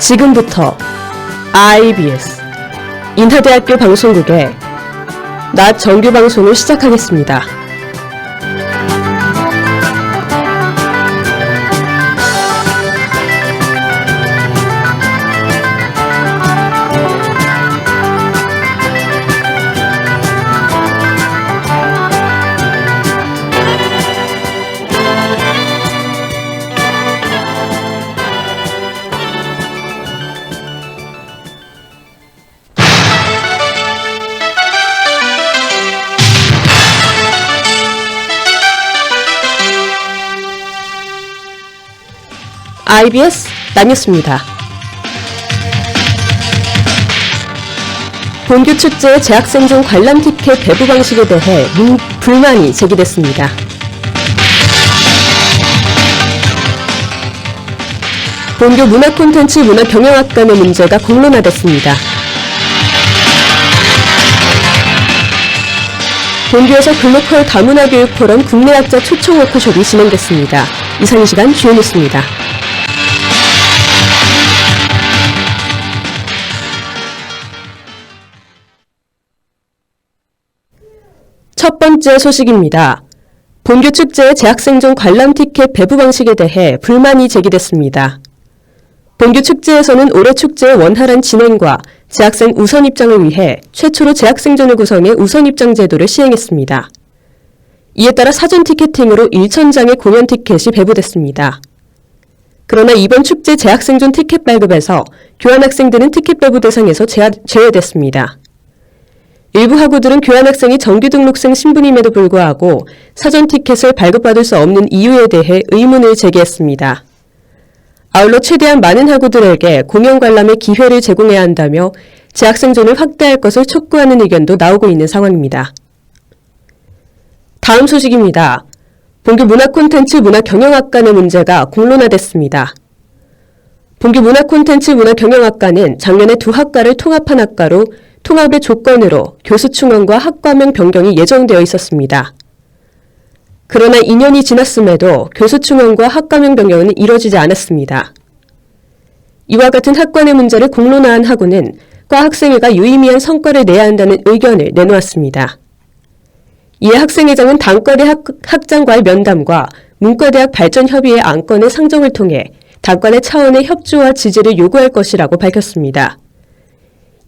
지금부터 IBS 인하대학교 방송국의 낮 정규 방송을 시작하겠습니다. IBS 남이었습니다. 본교 축제 재학생존 관람 티켓 배부 방식에 대해 불만이 제기됐습니다. 본교 문화콘텐츠 문화경영학과 내 문제가 공론화됐습니다. 본교에서 글로컬 다문화교육 포럼 국내학자 초청 워크숍이 진행됐습니다. 이상 이 시간 주요 뉴스입니다. 첫 번째 소식입니다. 본교 축제의 재학생존 관람 티켓 배부 방식에 대해 불만이 제기됐습니다. 본교 축제에서는 올해 축제의 원활한 진행과 재학생 우선 입장을 위해 최초로 재학생존을 구성해 우선 입장 제도를 시행했습니다. 이에 따라 사전 티켓팅으로 1,000장의 공연 티켓이 배부됐습니다. 그러나 이번 축제 재학생존 티켓 발급에서 교환학생들은 티켓 배부 대상에서 제외됐습니다. 일부 학우들은 교환학생이 정규 등록생 신분임에도 불구하고 사전 티켓을 발급받을 수 없는 이유에 대해 의문을 제기했습니다. 아울러 최대한 많은 학우들에게 공연 관람의 기회를 제공해야 한다며 재학생존을 확대할 것을 촉구하는 의견도 나오고 있는 상황입니다. 다음 소식입니다. 본교 문화콘텐츠 문화경영학과 내 문제가 공론화됐습니다. 본교 문화콘텐츠 문화경영학과는 작년에 두 학과를 통합한 학과로 통합의 조건으로 교수 충원과 학과명 변경이 예정되어 있었습니다. 그러나 2년이 지났음에도 교수 충원과 학과명 변경은 이뤄지지 않았습니다. 이와 같은 학과 내 문제를 공론화한 학우는 과 학생회가 유의미한 성과를 내야 한다는 의견을 내놓았습니다. 이에 학생회장은 단과대 학장과의 면담과 문과대학 발전협의회 안건의 상정을 통해 단과대 차원의 협조와 지지를 요구할 것이라고 밝혔습니다.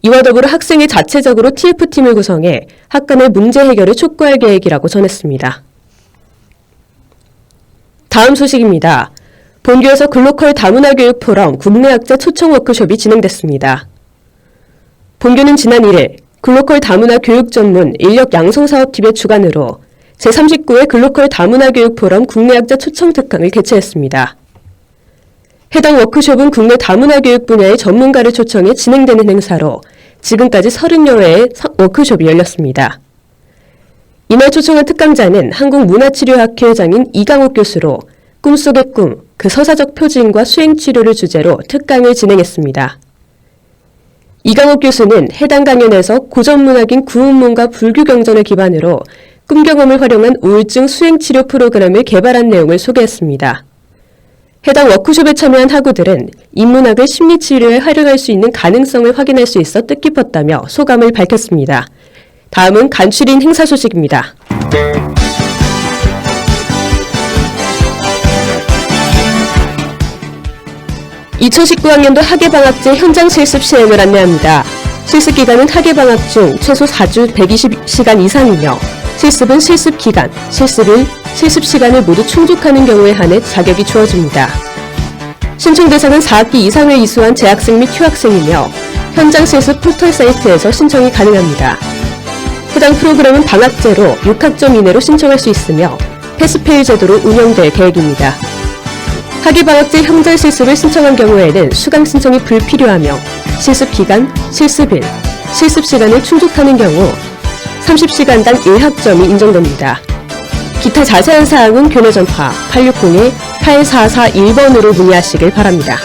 이와 더불어 학생회 자체적으로 TF팀을 구성해 학과 내 문제 해결을 촉구할 계획이라고 전했습니다. 다음 소식입니다. 본교에서 글로컬 다문화교육 포럼 국내학자 초청 워크숍이 진행됐습니다. 본교는 지난 1일 글로컬 다문화 교육 전문 인력 양성사업팀의 주관으로 제39회 글로컬 다문화교육 포럼 국내학자 초청 특강을 개최했습니다. 해당 워크숍은 국내 다문화교육 분야의 전문가를 초청해 진행되는 행사로 지금까지 30여 회의 워크숍이 열렸습니다. 이날 초청한 특강자는 한국문화치료학회 회장인 이강옥 교수로 꿈속의 꿈, 그 서사적 표징과 수행치료를 주제로 특강을 진행했습니다. 이강옥 교수는 해당 강연에서 고전문학인 구운문과 불교경전을 기반으로 꿈 경험을 활용한 우울증 수행치료 프로그램을 개발한 내용을 소개했습니다. 해당 워크숍에 참여한 학우들은 인문학을 심리치료에 활용할 수 있는 가능성을 확인할 수 있어 뜻깊었다며 소감을 밝혔습니다. 다음은 간추린 행사 소식입니다. (2019학년도) 학예방학제 현장 실습 시행을 안내합니다. 실습 기간은 학예방학 중 최소 4주 120시간 이상이며 실습은 실습 기간, 실습일, 실습 시간을 모두 충족하는 경우에 한해 자격이 주어집니다. 신청 대상은 4학기 이상을 이수한 재학생 및 휴학생이며 현장 실습 포털 사이트에서 신청이 가능합니다. 해당 프로그램은 방학제로 6학점 이내로 신청할 수 있으며 패스페일 제도로 운영될 계획입니다. 학예방학제 현장 실습을 신청한 경우에는 수강 신청이 불필요하며 실습 기간, 실습일, 실습 시간을 충족하는 경우 30시간당 1학점이 인정됩니다. 기타 자세한 사항은 교내 전화 860-8441번으로 문의하시길 바랍니다.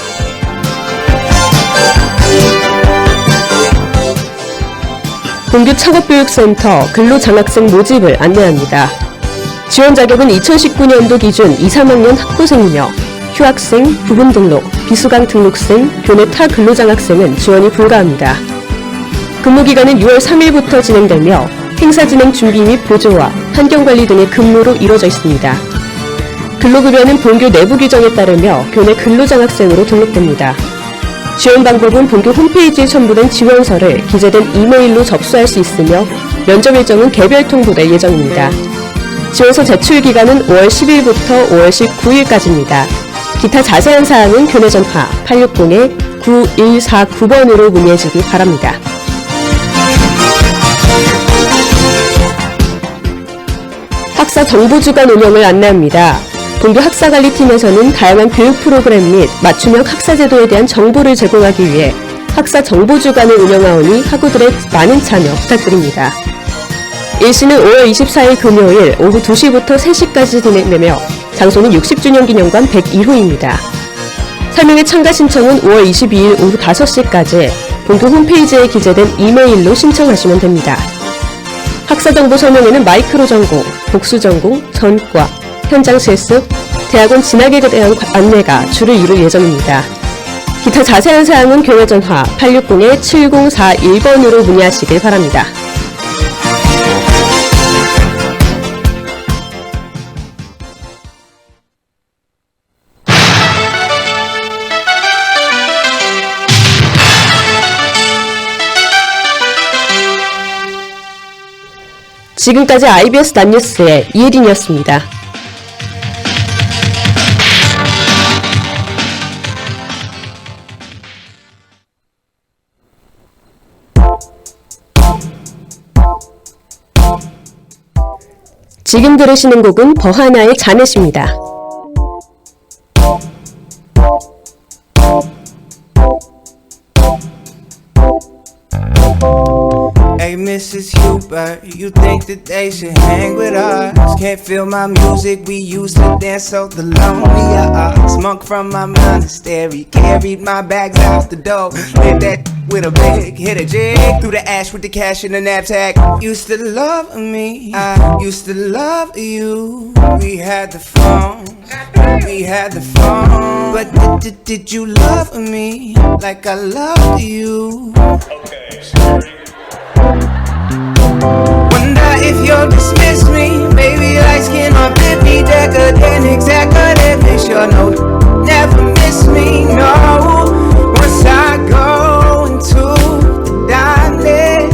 본교 창업교육센터 근로장학생 모집을 안내합니다. 지원 자격은 2019년도 기준 2, 3학년 학부생이며 휴학생, 부분 등록, 비수강 등록생, 교내 타 근로장학생은 지원이 불가합니다. 근무기간은 6월 3일부터 진행되며 행사 진행 준비 및 보조와 환경관리 등의 근무로 이루어져 있습니다. 근로급여는 본교 내부 규정에 따르며 교내 근로장학생으로 등록됩니다. 지원 방법은 본교 홈페이지에 첨부된 지원서를 기재된 이메일로 접수할 수 있으며 면접 일정은 개별 통보될 예정입니다. 지원서 제출 기간은 5월 10일부터 5월 19일까지입니다. 기타 자세한 사항은 교내 전화 860-9149번으로 문의해 주기 바랍니다. 학사 정보주간 운영을 안내합니다. 본교 학사관리팀에서는 다양한 교육 프로그램 및 맞춤형 학사제도에 대한 정보를 제공하기 위해 학사 정보주간을 운영하오니 학우들의 많은 참여 부탁드립니다. 일시는 5월 24일 금요일 오후 2시부터 3시까지 진행되며 장소는 60주년 기념관 102호입니다. 설명회 참가 신청은 5월 22일 오후 5시까지 본교 홈페이지에 기재된 이메일로 신청하시면 됩니다. 학사정보 설명회는 마이크로 전공, 복수 전공, 전과, 현장 실습, 대학원 진학에 대한 안내가 주를 이룰 예정입니다. 기타 자세한 사항은 교내 전화 860-7041번으로 문의하시길 바랍니다. 지금까지 IBS 낮뉴스의 이혜린이었습니다. 지금 들으시는 곡은 버하나의 자넷입니다. Hey, Mrs. Hubert, you think that they should hang with us? Can't feel my music, we used to dance so the lonelier us. Monk from my monastery, carried my bags out the door. Hit that with a big, hit a jig through the ash with the cash in the knapsack. Used to love me, I used to love you. We had the phone, we had the phone. But did you love me like I loved you? Okay, sorry. Wonder if you'll dismiss me. Maybe light skin or fit me, decadent, executive. Make sure no, never miss me, no. Once I go into the darkness,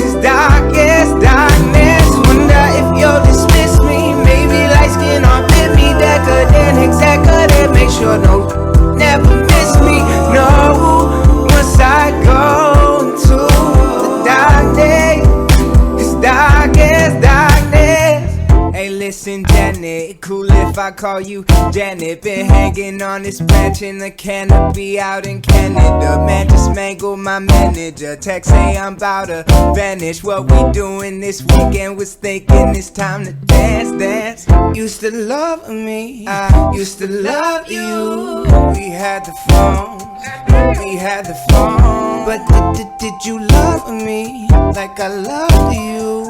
his darkest darkness. Wonder if you'll dismiss me. Maybe light skin or fit me, decadent, executive. Make sure no, never miss me, no. Once I go into the darkness, darkest darkness. Hey, listen, Janet, cool if I call you Janet. Been hanging on this branch in the canopy out in Canada. Man, just mangled my manager. Text say I'm about to vanish. What we doing this weekend? Was thinking it's time to dance, dance. Used to love me, I used to love you. We had the phone, we had the phone. But did you love me like I loved you?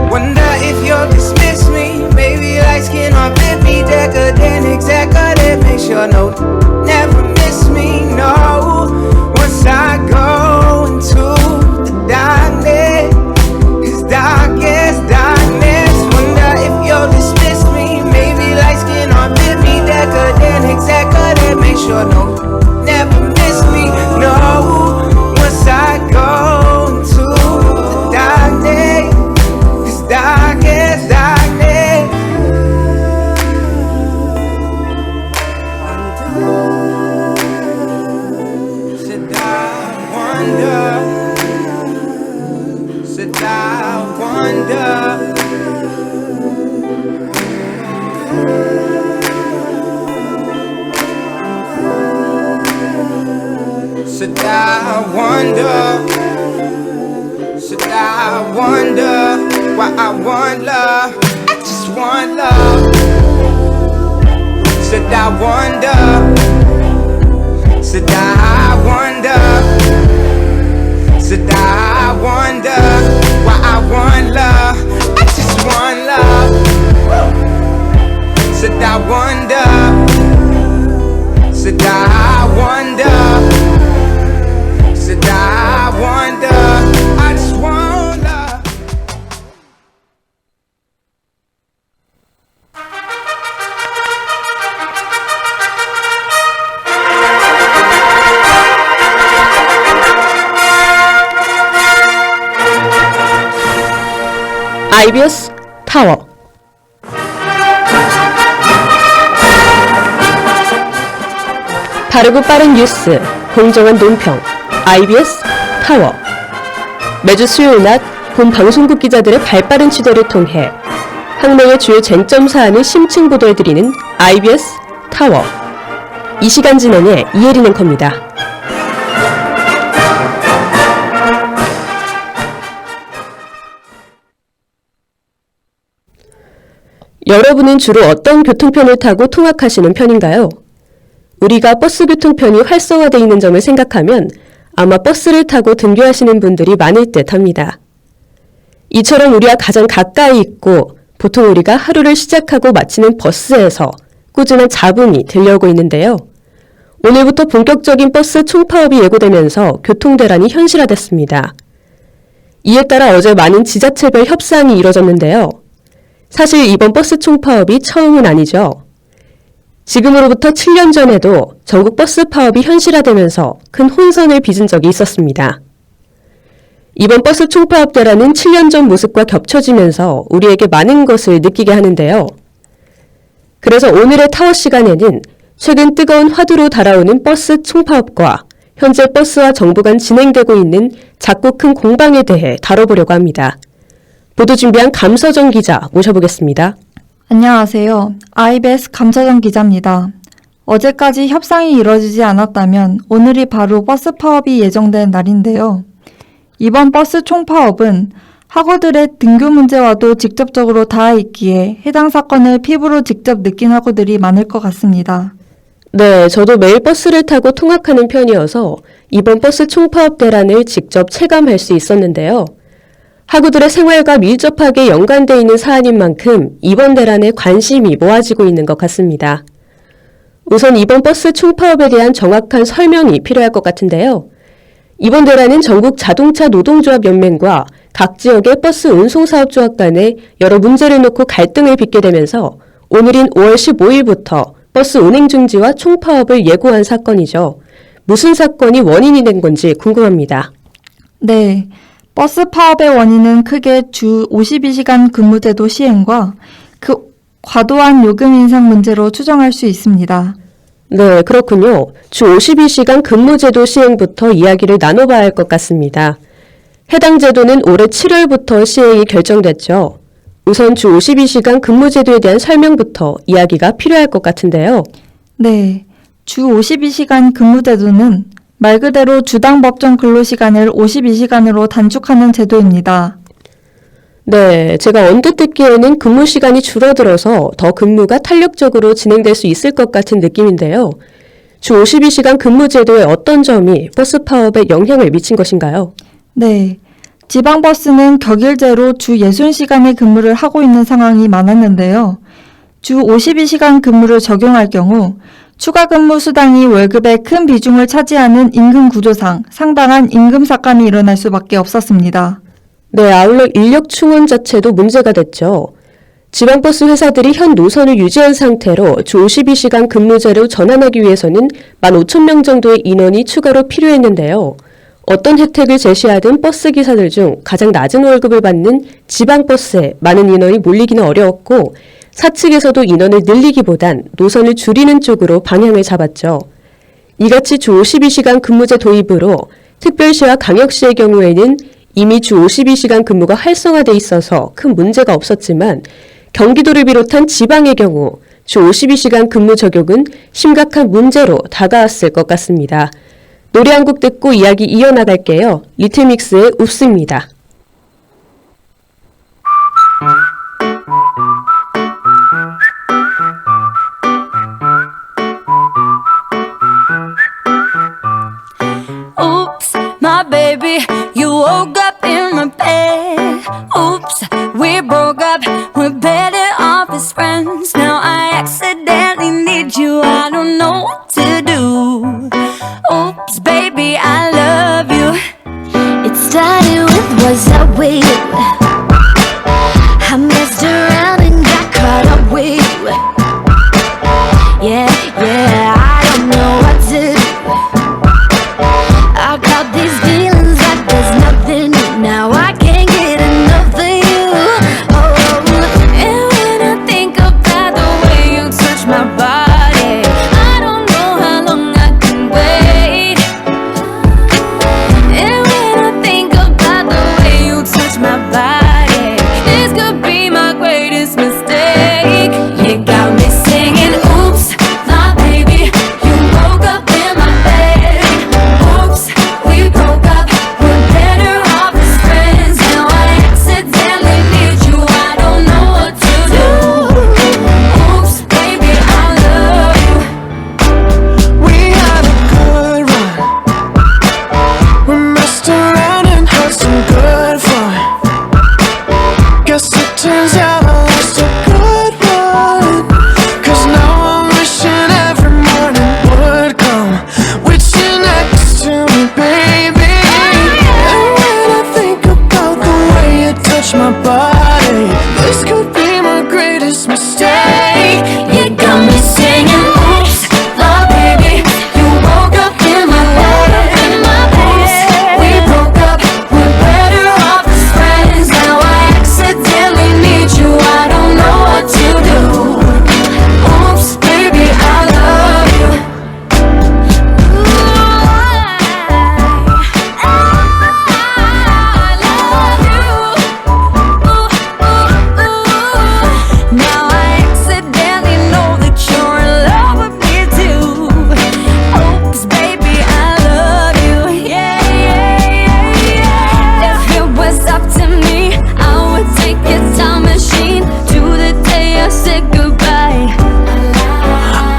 Wonder if you'll dismiss me. Maybe light skin or fit me, decadent, executive. Make sure no, never miss me, no. Once I go into the darkness, his darkest darkness. Wonder if you'll dismiss me. Maybe light skin or fit me, decadent, executive. Make sure no, never miss me, no. Once I go into the darkness, this darkest darkness. Said I wonder, said I wonder. Said I wonder, said I wonder why I want love. I just want love. Said I wonder, said I wonder, said I wonder why I want love. I just want love. I wonder, said I wonder, said I wonder, I just wonder. IBS 타워. 바르고 빠른 뉴스, 공정한 논평, IBS 타워. 매주 수요일 낮 본 방송국 기자들의 발빠른 취재를 통해 학내의 주요 쟁점 사안을 심층 보도해드리는 IBS 타워. 이 시간 진행의 이혜린 앵커입니다. 여러분은 주로 어떤 교통편을 타고 통학하시는 편인가요? 우리가 버스 교통편이 활성화되어 있는 점을 생각하면 아마 버스를 타고 등교하시는 분들이 많을 듯 합니다. 이처럼 우리와 가장 가까이 있고 보통 우리가 하루를 시작하고 마치는 버스에서 꾸준한 잡음이 들려오고 있는데요. 오늘부터 본격적인 버스 총파업이 예고되면서 교통대란이 현실화됐습니다. 이에 따라 어제 많은 지자체별 협상이 이뤄졌는데요. 사실 이번 버스 총파업이 처음은 아니죠. 지금으로부터 7년 전에도 전국 버스 파업이 현실화되면서 큰 혼선을 빚은 적이 있었습니다. 이번 버스 총파업 대란은 7년 전 모습과 겹쳐지면서 우리에게 많은 것을 느끼게 하는데요. 그래서 오늘의 타워 시간에는 최근 뜨거운 화두로 달아오는 버스 총파업과 현재 버스와 정부 간 진행되고 있는 작고 큰 공방에 대해 다뤄보려고 합니다. 보도 준비한 감서정 기자 모셔보겠습니다. 안녕하세요. IBS 감서정 기자입니다. 어제까지 협상이 이뤄지지 않았다면 오늘이 바로 버스 파업이 예정된 날인데요. 이번 버스 총파업은 학우들의 등교 문제와도 직접적으로 닿아 있기에 해당 사건을 피부로 직접 느낀 학우들이 많을 것 같습니다. 네, 저도 매일 버스를 타고 통학하는 편이어서 이번 버스 총파업 대란을 직접 체감할 수 있었는데요. 학우들의 생활과 밀접하게 연관되어 있는 사안인 만큼 이번 대란에 관심이 모아지고 있는 것 같습니다. 우선 이번 버스 총파업에 대한 정확한 설명이 필요할 것 같은데요. 이번 대란은 전국 자동차 노동조합 연맹과 각 지역의 버스 운송사업조합 간에 여러 문제를 놓고 갈등을 빚게 되면서 오늘인 5월 15일부터 버스 운행 중지와 총파업을 예고한 사건이죠. 무슨 사건이 원인이 된 건지 궁금합니다. 네, 버스 파업의 원인은 크게 주 52시간 근무제도 시행과 그 과도한 요금 인상 문제로 추정할 수 있습니다. 네, 그렇군요. 주 52시간 근무제도 시행부터 이야기를 나눠봐야 할 것 같습니다. 해당 제도는 올해 7월부터 시행이 결정됐죠. 우선 주 52시간 근무제도에 대한 설명부터 이야기가 필요할 것 같은데요. 네, 주 52시간 근무제도는 말 그대로 주당 법정 근로시간을 52시간으로 단축하는 제도입니다. 네, 제가 언뜻 듣기에는 근무 시간이 줄어들어서 더 근무가 탄력적으로 진행될 수 있을 것 같은 느낌인데요. 주 52시간 근무 제도의 어떤 점이 버스 파업에 영향을 미친 것인가요? 네, 지방버스는 격일제로 주 60시간의 근무를 하고 있는 상황이 많았는데요. 주 52시간 근무를 적용할 경우 추가 근무 수당이 월급의 큰 비중을 차지하는 임금 구조상 상당한 임금 삭감이 일어날 수밖에 없었습니다. 네, 아울러 인력 충원 자체도 문제가 됐죠. 지방버스 회사들이 현 노선을 유지한 상태로 주 52시간 근무제로 전환하기 위해서는 15,000명 정도의 인원이 추가로 필요했는데요. 어떤 혜택을 제시하든 버스 기사들 중 가장 낮은 월급을 받는 지방버스에 많은 인원이 몰리기는 어려웠고 사측에서도 인원을 늘리기보단 노선을 줄이는 쪽으로 방향을 잡았죠. 이같이 주 52시간 근무제 도입으로 특별시와 강역시의 경우에는 이미 주 52시간 근무가 활성화돼 있어서 큰 문제가 없었지만 경기도를 비롯한 지방의 경우 주 52시간 근무 적용은 심각한 문제로 다가왔을 것 같습니다. 노래 한 곡 듣고 이야기 이어나갈게요. 리틀믹스의 웁스입니다. Oops, my baby, you woke up in my bed. Oops, we broke up, we're better off as friends. Now I accidentally started with was up with you. I messed around and got caught up with you. Yeah, yeah, I don't know what to do. I got these feelings like there's nothing new. Now I can't get enough of you. Oh, and when I think about the way you touch my body, I don't know how long I can wait. And when I think about the way you touch my body, this could be my greatest mistake. You got me singing, oops, my baby, you woke up in my bed. Oops, we broke up, we're better off as friends. Now I accidentally need you, I don't know what to do. Oops, baby, I love you. We had a good run. We messed around and had some good fun. Guess it turns out I lost a good one. 'Cause now I'm wishing every morning would come with you next to me, baby. And when I think about the way you touch my body, this could be my greatest mistake. You got me singing, oops, my baby, you woke up in my bed. Oops, we broke up, we're better off as friends. Now I accidentally need you, I don't know what to do. Oops, baby, I love you. Now I accidentally know that you're in love with me too. Oops, baby, I love you. Yeah, yeah, yeah, yeah. If it was up to me, I would take a time machine to the day I said goodbye.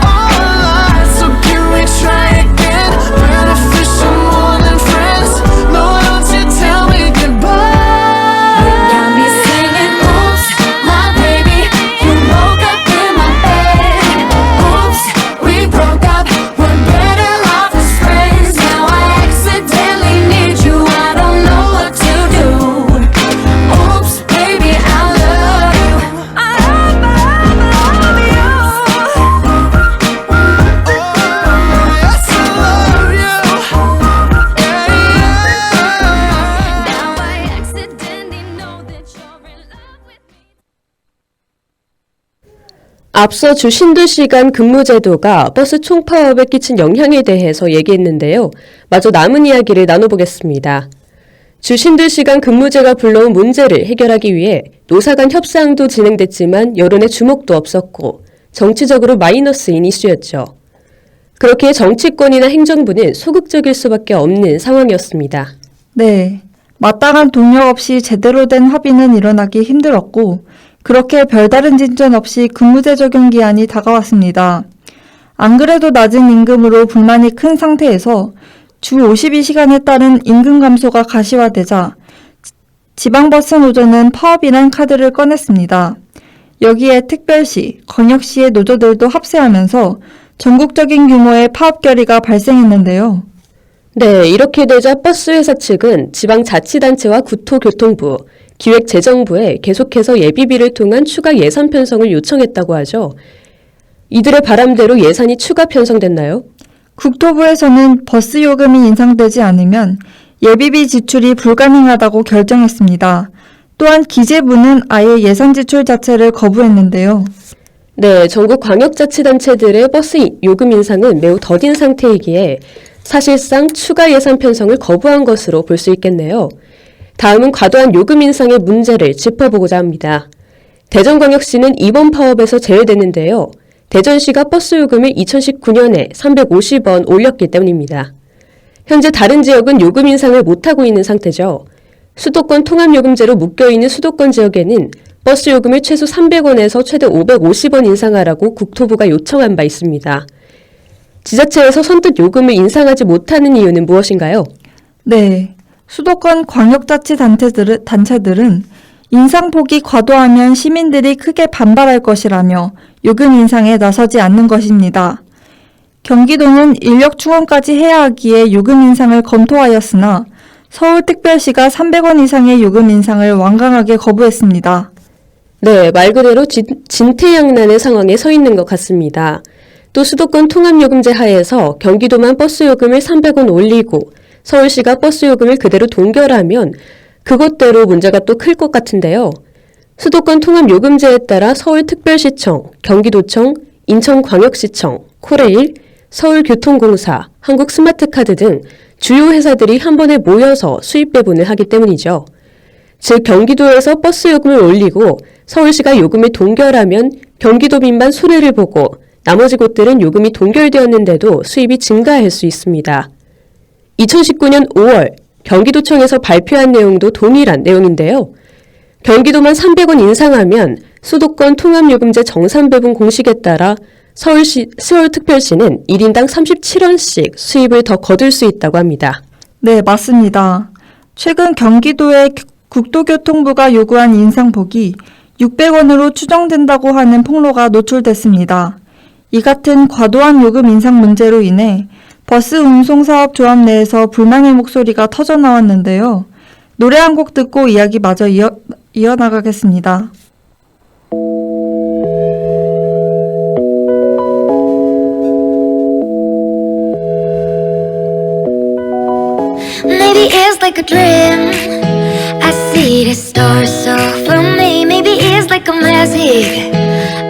All alive, so can we try again? Beneficial more than friends. No, don't you tell me goodbye. Got me singing, oops, my baby, you woke up in my bed. Oops, we broke up, we're better off as friends. Now I accidentally need you, I don't know what to do. Oops, baby, I love you. I love you. Yes, I love you. Yeah, yeah. Now I accidentally know that you're in love with me. 앞서 주 신두 시간 근무 제도가 버스 총파업에 끼친 영향에 대해서 얘기했는데요. 마저 남은 이야기를 나눠보겠습니다. 주 신두 시간 근무제가 불러온 문제를 해결하기 위해 노사 간 협상도 진행됐지만 여론의 주목도 없었고 정치적으로 마이너스인 이슈였죠. 그렇게 정치권이나 행정부는 소극적일 수밖에 없는 상황이었습니다. 네, 마땅한 동력 없이 제대로 된 합의는 일어나기 힘들었고 그렇게 별다른 진전 없이 근무제 적용 기한이 다가왔습니다. 안 그래도 낮은 임금으로 불만이 큰 상태에서 주 52시간에 따른 임금 감소가 가시화되자 지방버스 노조는 파업이란 카드를 꺼냈습니다. 여기에 특별시, 광역시의 노조들도 합세하면서 전국적인 규모의 파업 결의가 발생했는데요. 네, 이렇게 되자 버스회사 측은 지방자치단체와 국토교통부, 기획재정부에 계속해서 예비비를 통한 추가 예산 편성을 요청했다고 하죠. 이들의 바람대로 예산이 추가 편성됐나요? 국토부에서는 버스 요금이 인상되지 않으면 예비비 지출이 불가능하다고 결정했습니다. 또한 기재부는 아예 예산 지출 자체를 거부했는데요. 네, 전국 광역자치단체들의 버스 요금 인상은 매우 더딘 상태이기에 사실상 추가 예산 편성을 거부한 것으로 볼 수 있겠네요. 다음은 과도한 요금 인상의 문제를 짚어보고자 합니다. 대전광역시는 이번 파업에서 제외됐는데요. 대전시가 버스 요금을 2019년에 350원 올렸기 때문입니다. 현재 다른 지역은 요금 인상을 못하고 있는 상태죠. 수도권 통합요금제로 묶여있는 수도권 지역에는 버스 요금을 최소 300원에서 최대 550원 인상하라고 국토부가 요청한 바 있습니다. 지자체에서 선뜻 요금을 인상하지 못하는 이유는 무엇인가요? 네, 수도권 광역자치단체들은 인상폭이 과도하면 시민들이 크게 반발할 것이라며 요금 인상에 나서지 않는 것입니다. 경기도는 인력 충원까지 해야 하기에 요금 인상을 검토하였으나 서울특별시가 300원 이상의 요금 인상을 완강하게 거부했습니다. 네, 말 그대로 진퇴양난의 상황에 서 있는 것 같습니다. 또 수도권 통합요금제 하에서 경기도만 버스 요금을 300원 올리고 서울시가 버스 요금을 그대로 동결하면 그것대로 문제가 또 클 것 같은데요. 수도권 통합요금제에 따라 서울특별시청, 경기도청, 인천광역시청, 코레일, 서울교통공사, 한국스마트카드 등 주요 회사들이 한 번에 모여서 수입 배분을 하기 때문이죠. 즉 경기도에서 버스 요금을 올리고 서울시가 요금을 동결하면 경기도민만 손해를 보고 나머지 곳들은 요금이 동결되었는데도 수입이 증가할 수 있습니다. 2019년 5월 경기도청에서 발표한 내용도 동일한 내용인데요. 경기도만 300원 인상하면 수도권 통합요금제 정산배분 공식에 따라 서울특별시는 1인당 37원씩 수입을 더 거둘 수 있다고 합니다. 네, 맞습니다. 최근 경기도의 국토교통부가 요구한 인상폭이 600원으로 추정된다고 하는 폭로가 노출됐습니다. 이 같은 과도한 요금 인상 문제로 인해 버스 운송사업 조합 내에서 불만의 목소리가 터져나왔는데요. 노래 한 곡 듣고 이야기 마저 이어나가겠습니다. Maybe it's like a dream. I see the stars so for me. Maybe it's like a magic.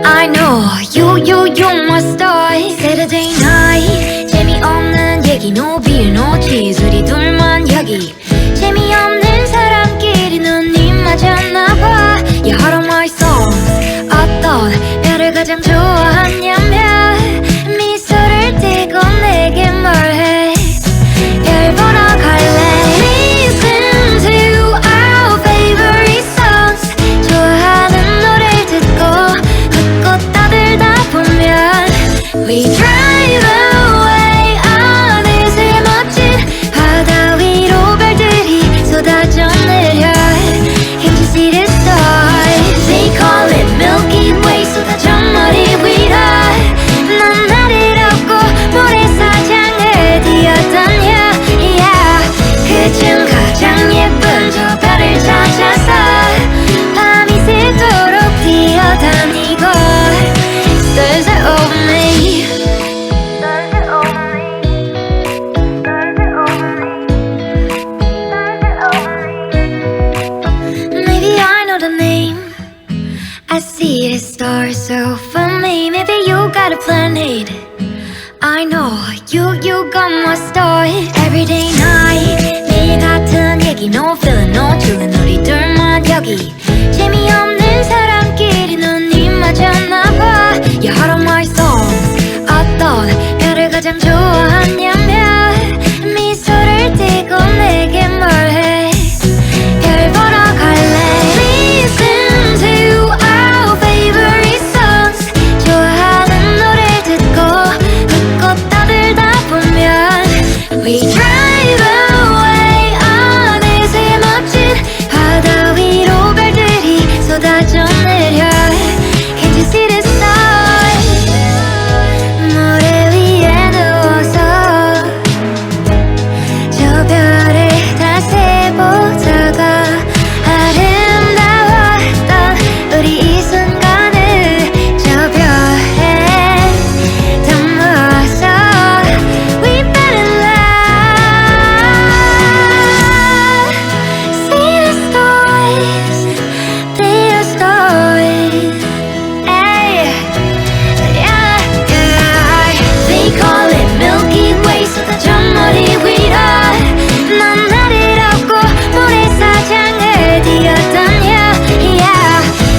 I know you're my star. Saturday night 재미없는 얘기 no beer no cheese 우리 둘만 여기 재미없는 사람끼리 눈이 맞았나봐. You heart of my songs. 어떤 별을 가장 좋아하냐면 미소를 띠고 내게 말해. 별 보러 갈래. Listen to our favorite songs. 좋아하는 노래를 듣고 웃고 떠들다 보면 We drive away 어느새 멋진 바다 위로 별들이 쏟아져 내려. Can't you see the stars? They call it Milky Way. 쏟아져 머리 위로 난 나를 얻고 모래사장을 뛰어다녀. 그중 가장 예쁜 저 별을 찾아서 밤이 새도록 뛰어다니고 Stars are over me. Stars are over me. Stars are over me. Maybe I know the name. I see the stars over me. Maybe you got a planet. I know you got my star. Everyday night 매일 같은 얘기 no feeling no chillin 우리 둘만 여기 재미없는 사람끼리 눈이 맞았나봐. You heart of my songs. 어떤 별을 가장 좋아하냐면 미소를 띠고 내게 말해. 별 보러 갈래. Listen to our favorite songs. 좋아하는 노래 듣고 웃고 떠들다 보면 We drive away 어느새 멋진 바다 위로 별들이 쏟아져 내려. Can't you see the stars? 모래 위에 누워서 저 별을 다 세보다가 아름다웠던 우리 이 순간을 저 별에 담아서 We fell in love. See the stars, be the stars. Ay, yeah, yeah. They call it Milky Way. 쏟아져 머리 위로 난 나를 얻고 모래사장을 뛰어다녀. Yeah.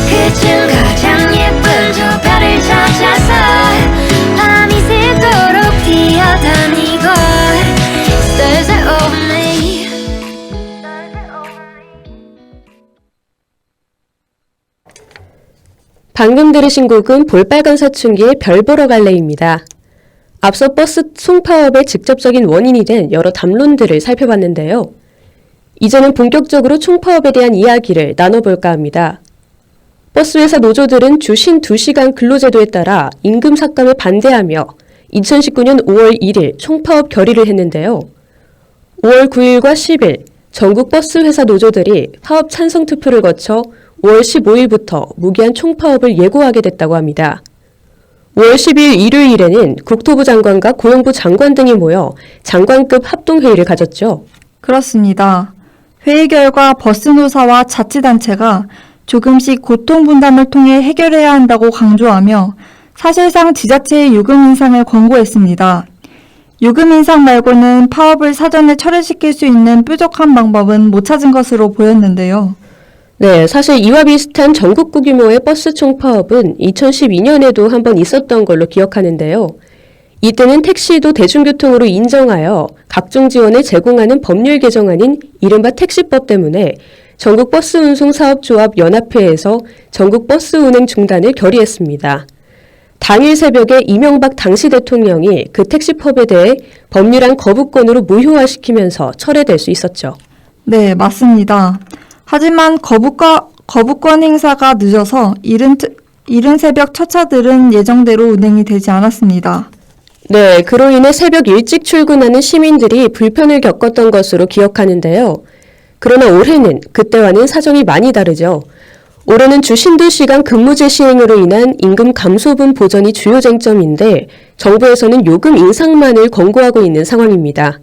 그중 가장 예쁜 저 별을 찾아서 밤이 새도록 뛰어다니고 Stars are over me. Stars are over me. 방금 들으신 곡은 볼빨간 사춘기의 별 보러 갈래입니다. 앞서 버스 송파업의 직접적인 원인이 된 여러 담론들을 살펴봤는데요. 이제는 본격적으로 총파업에 대한 이야기를 나눠볼까 합니다. 버스회사 노조들은 주 52시간 근로제도에 따라 임금 삭감에 반대하며 2019년 5월 1일 총파업 결의를 했는데요. 5월 9일과 10일 전국 버스 회사 노조들이 파업 찬성 투표를 거쳐 5월 15일부터 무기한 총파업을 예고하게 됐다고 합니다. 5월 10일 일요일에는 국토부 장관과 고용부 장관 등이 모여 장관급 합동회의를 가졌죠. 그렇습니다. 회의 결과 버스 노사와 자치단체가 조금씩 고통 분담을 통해 해결해야 한다고 강조하며 사실상 지자체의 요금 인상을 권고했습니다. 요금 인상 말고는 파업을 사전에 철회시킬 수 있는 뾰족한 방법은 못 찾은 것으로 보였는데요. 네, 사실 이와 비슷한 전국구 규모의 버스 총파업은 2012년에도 한번 있었던 걸로 기억하는데요. 이때는 택시도 대중교통으로 인정하여 각종 지원을 제공하는 법률 개정안인 이른바 택시법 때문에 전국 버스 운송 사업조합 연합회에서 전국 버스 운행 중단을 결의했습니다. 당일 새벽에 이명박 당시 대통령이 그 택시법에 대해 법률안 거부권으로 무효화시키면서 철회될 수 있었죠. 네, 맞습니다. 하지만 거부권 행사가 늦어서 이른 새벽 첫 차들은 예정대로 운행이 되지 않았습니다. 네, 그로 인해 새벽 일찍 출근하는 시민들이 불편을 겪었던 것으로 기억하는데요. 그러나 올해는 그때와는 사정이 많이 다르죠. 올해는 주 신두시간 근무제 시행으로 인한 임금 감소분 보전이 주요 쟁점인데 정부에서는 요금 인상만을 권고하고 있는 상황입니다.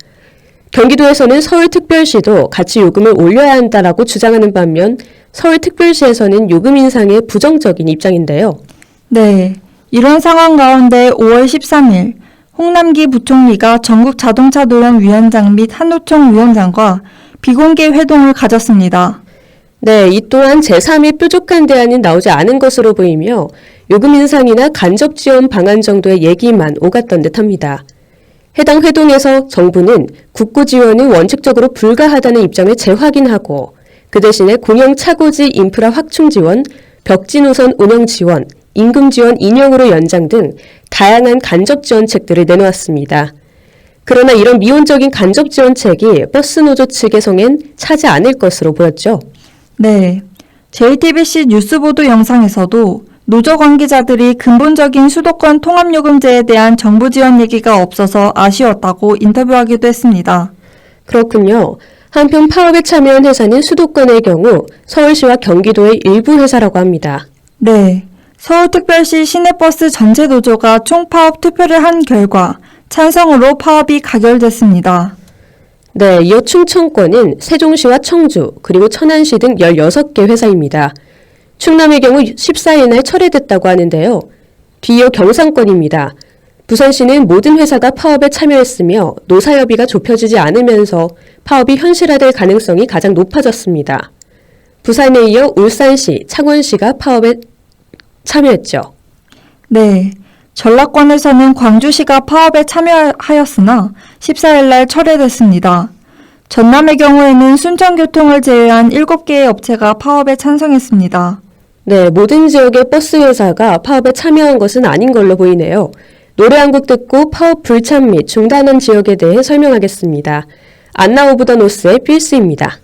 경기도에서는 서울특별시도 같이 요금을 올려야 한다라고 주장하는 반면 서울특별시에서는 요금 인상에 부정적인 입장인데요. 네, 이런 상황 가운데 5월 13일 홍남기 부총리가 전국자동차노연위원장 및 한노총 위원장과 비공개 회동을 가졌습니다. 네, 이 또한 제3의 뾰족한 대안은 나오지 않은 것으로 보이며 요금 인상이나 간접 지원 방안 정도의 얘기만 오갔던 듯합니다. 해당 회동에서 정부는 국고 지원은 원칙적으로 불가하다는 입장을 재확인하고 그 대신에 공영 차고지 인프라 확충 지원, 벽지 노선 운영 지원, 임금 지원 인용으로 연장 등 다양한 간접 지원책들을 내놓았습니다. 그러나 이런 미온적인 간접 지원책이 버스 노조 측의 성엔 차지 않을 것으로 보였죠. 네, JTBC 뉴스보도 영상에서도 노조 관계자들이 근본적인 수도권 통합요금제에 대한 정부 지원 얘기가 없어서 아쉬웠다고 인터뷰하기도 했습니다. 그렇군요. 한편 파업에 참여한 회사는 수도권의 경우 서울시와 경기도의 일부 회사라고 합니다. 네, 서울특별시 시내버스 전체 노조가 총파업 투표를 한 결과 찬성으로 파업이 가결됐습니다. 네, 이어 충청권은 세종시와 청주, 그리고 천안시 등 16개 회사입니다. 충남의 경우 14일 날 철회됐다고 하는데요. 뒤이어 경상권입니다. 부산시는 모든 회사가 파업에 참여했으며 노사협의가 좁혀지지 않으면서 파업이 현실화될 가능성이 가장 높아졌습니다. 부산에 이어 울산시, 창원시가 파업에 참여했죠. 네, 전라권에서는 광주시가 파업에 참여하였으나 14일 날 철회됐습니다. 전남의 경우에는 순천교통을 제외한 7개의 업체가 파업에 찬성했습니다. 네, 모든 지역의 버스 회사가 파업에 참여한 것은 아닌 걸로 보이네요. 노래 한 곡 듣고 파업 불참 및 중단한 지역에 대해 설명하겠습니다. 안나 오브 더 노스의 필수입니다.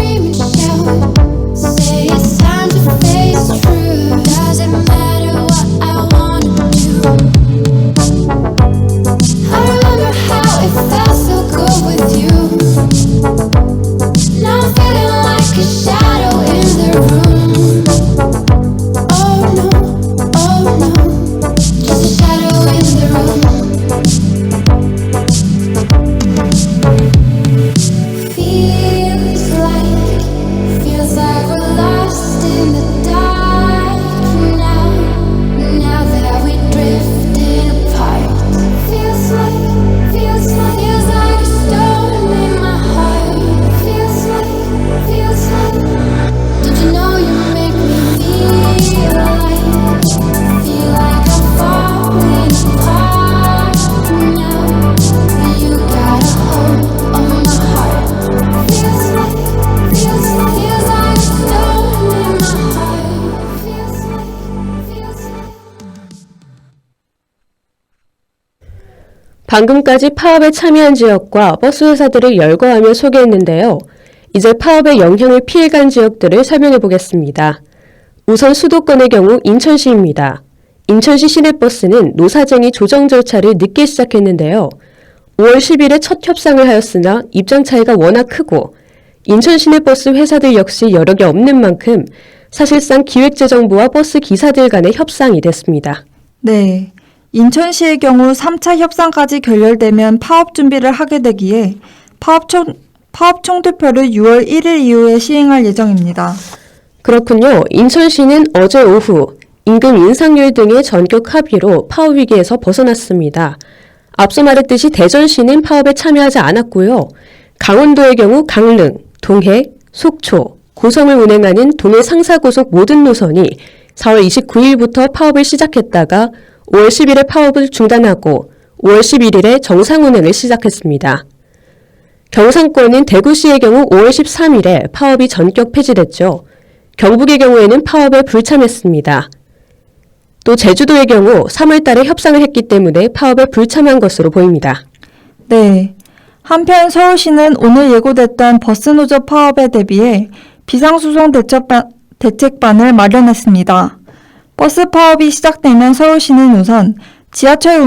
scream and shout. Say it's time to face the truth. Doesn't matter what I wanna do. I remember how it felt so good with you. Now I'm feeling like a shadow in the room. Oh no, just a shadow in the room. Feels like we're lost in the dark now. Now that we're drifting apart. Feels like a stone in my heart. Feels like. Did you know you make me feel like I'm falling apart now? You got a hold on my heart. Feels like a stone in my heart. Feels like. 방금까지 파업에 참여한 지역과 버스 회사들을 열거하며 소개했는데요. 이제 파업의 영향을 피해간 지역들을 설명해 보겠습니다. 우선 수도권의 경우 인천시입니다. 인천시 시내버스는 노사정이 조정 절차를 늦게 시작했는데요. 5월 10일에 첫 협상을 하였으나 입장 차이가 워낙 크고 인천 시내버스 회사들 역시 여러 개 없는 만큼 사실상 기획재정부와 버스 기사들 간의 협상이 됐습니다. 네. 인천시의 경우 3차 협상까지 결렬되면 파업 준비를 하게 되기에 파업 총투표를 6월 1일 이후에 시행할 예정입니다. 그렇군요. 인천시는 어제 오후 임금 인상률 등의 전격 합의로 파업 위기에서 벗어났습니다. 앞서 말했듯이 대전시는 파업에 참여하지 않았고요. 강원도의 경우 강릉, 동해, 속초, 고성을 운행하는 동해 상사고속 모든 노선이 4월 29일부터 파업을 시작했다가 5월 10일에 파업을 중단하고 5월 11일에 정상 운행을 시작했습니다. 경상권은 대구시의 경우 5월 13일에 파업이 전격 폐지됐죠. 경북의 경우에는 파업에 불참했습니다. 또 제주도의 경우 3월 달에 협상을 했기 때문에 파업에 불참한 것으로 보입니다. 네. 한편 서울시는 오늘 예고됐던 버스노조 파업에 대비해 비상수송 대책반을 마련했습니다. 버스 파업이 시작되면 서울시는 우선 지하철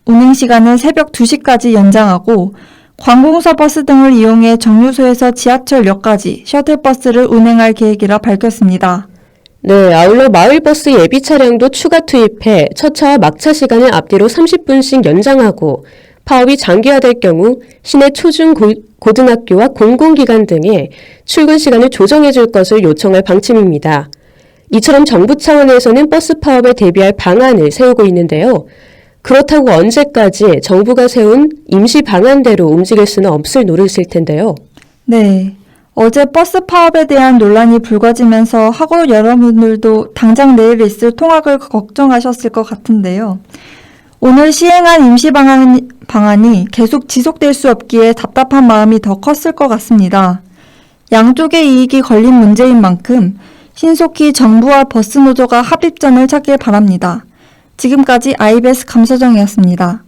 운행 시간을 새벽 2시까지 연장하고 관공서 버스 등을 이용해 정류소에서 지하철역까지 셔틀버스를 운행할 계획이라 밝혔습니다. 네, 아울러 마을버스 예비 차량도 추가 투입해 첫차와 막차 시간을 앞뒤로 30분씩 연장하고 파업이 장기화될 경우 시내 초중 고등학교와 공공기관 등의 출근 시간을 조정해 줄 것을 요청할 방침입니다. 이처럼 정부 차원에서는 버스 파업에 대비할 방안을 세우고 있는데요. 그렇다고 언제까지 정부가 세운 임시 방안대로 움직일 수는 없을 노릇일 텐데요. 네. 어제 버스 파업에 대한 논란이 불거지면서 학우 여러분들도 당장 내일 있을 통학을 걱정하셨을 것 같은데요. 오늘 시행한 임시 방안이 계속 지속될 수 없기에 답답한 마음이 더 컸을 것 같습니다. 양쪽의 이익이 걸린 문제인 만큼 신속히 정부와 버스노조가 합의점을 찾길 바랍니다. 지금까지 IBS 감서정이었습니다.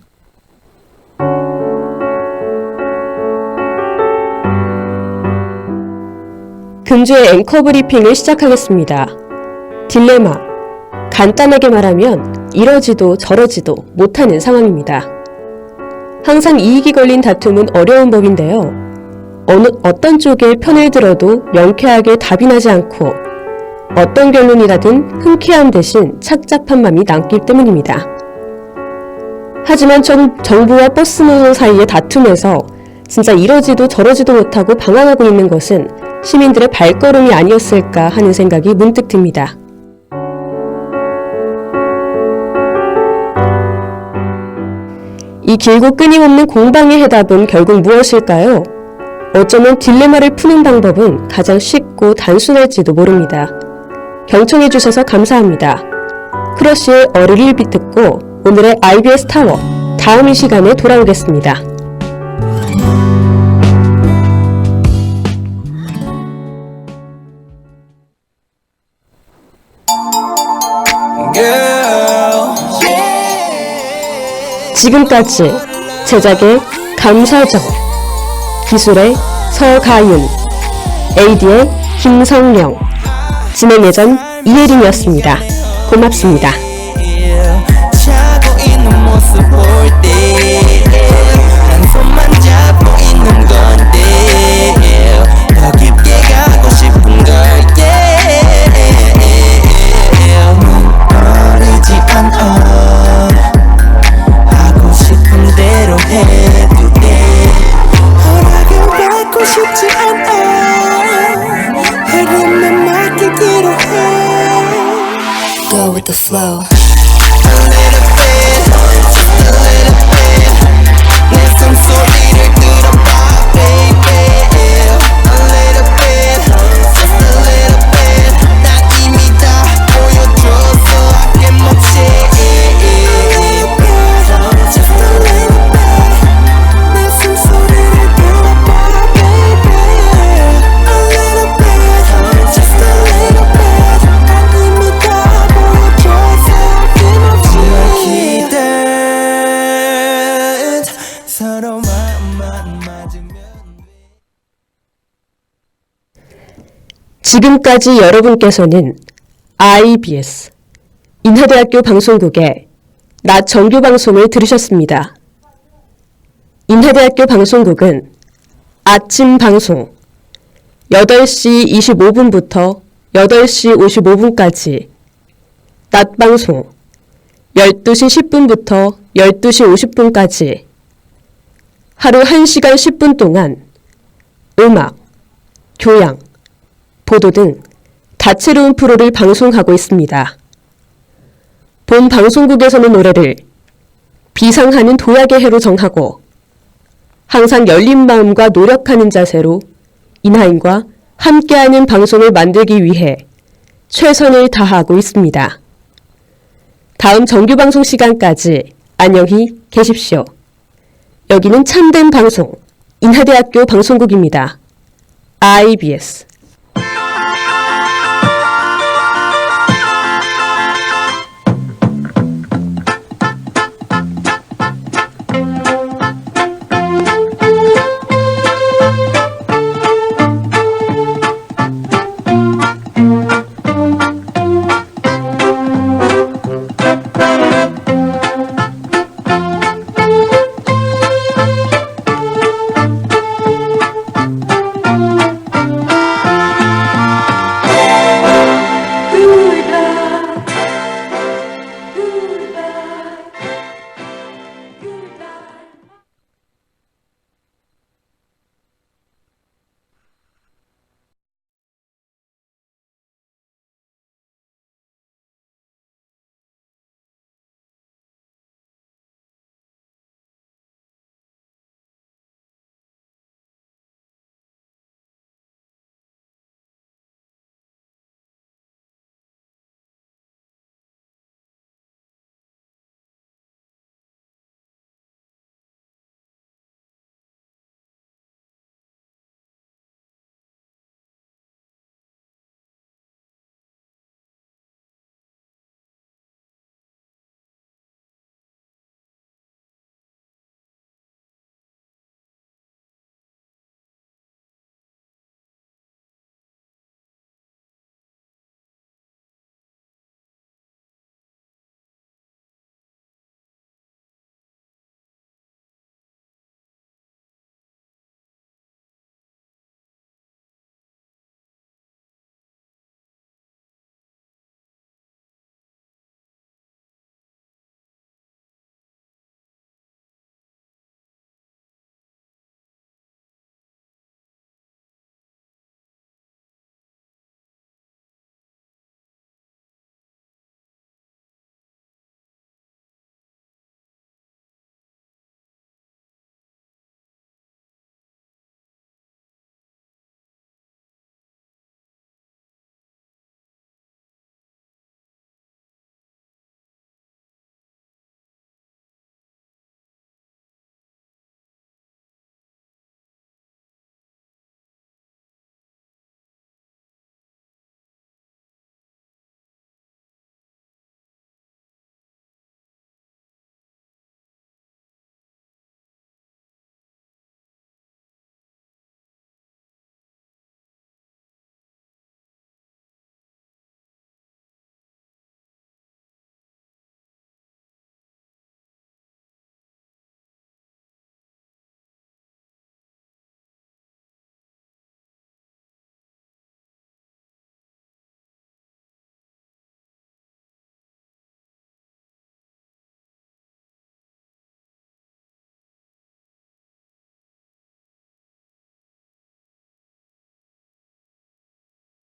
금주의 앵커 브리핑을 시작하겠습니다. 딜레마. 간단하게 말하면 이러지도 저러지도 못하는 상황입니다. 항상 이익이 걸린 다툼은 어려운 법인데요. 어떤 쪽의 편을 들어도 명쾌하게 답이 나지 않고 어떤 결론이라든 흔쾌함 대신 착잡한 맘이 남기 때문입니다. 하지만 정부와 버스노조 사이의 다툼에서 진짜 이러지도 저러지도 못하고 방황하고 있는 것은 시민들의 발걸음이 아니었을까 하는 생각이 문득 듭니다. 이 길고 끊임없는 공방의 해답은 결국 무엇일까요? 어쩌면 딜레마를 푸는 방법은 가장 쉽고 단순할지도 모릅니다. 경청해 주셔서 감사합니다. 크러쉬의 어르를 듣고 오늘의 IBS 타워 다음 이 시간에 돌아오겠습니다. 지금까지 제작의 감사정, 기술의 서가윤, AD의 김성령, 진행 예전 이혜림이었습니다. 고맙습니다. 자고 있는 모습 볼때 한 손만 잡고 있는 건데 더 깊게 가고 싶은 걸 버리지 않아 하고 싶은 대로 해도 돼 허락을 받고 싶지 않아 흐름에 맡기기로 해 Go with the flow A little bit, just a little bit 내 숨소리를 들어봐 baby A little bit, just a little bit 난 이미 다 보여줘서 아낌없이 A little bit, just a little bit 내 숨소리를 들어봐 baby A little bit, just a little bit 난 이미 다 보여줘서 아낌없이 기댄 서로 마음만 맞으면 지금까지 여러분께서는 IBS 인하대학교 방송국의 낮 정규 방송을 들으셨습니다. 인하대학교 방송국은 아침 방송 8시 25분부터 8시 55분까지, 낮 방송 12시 10분부터 12시 50분까지 하루 1시간 10분 동안 음악, 교양, 보도 등 다채로운 프로를 방송하고 있습니다. 본 방송국에서는 노래를 비상하는 도약의 해로 정하고 항상 열린 마음과 노력하는 자세로 인하인과 함께하는 방송을 만들기 위해 최선을 다하고 있습니다. 다음 정규방송 시간까지 안녕히 계십시오. 여기는 참된 방송 인하대학교 방송국입니다. IBS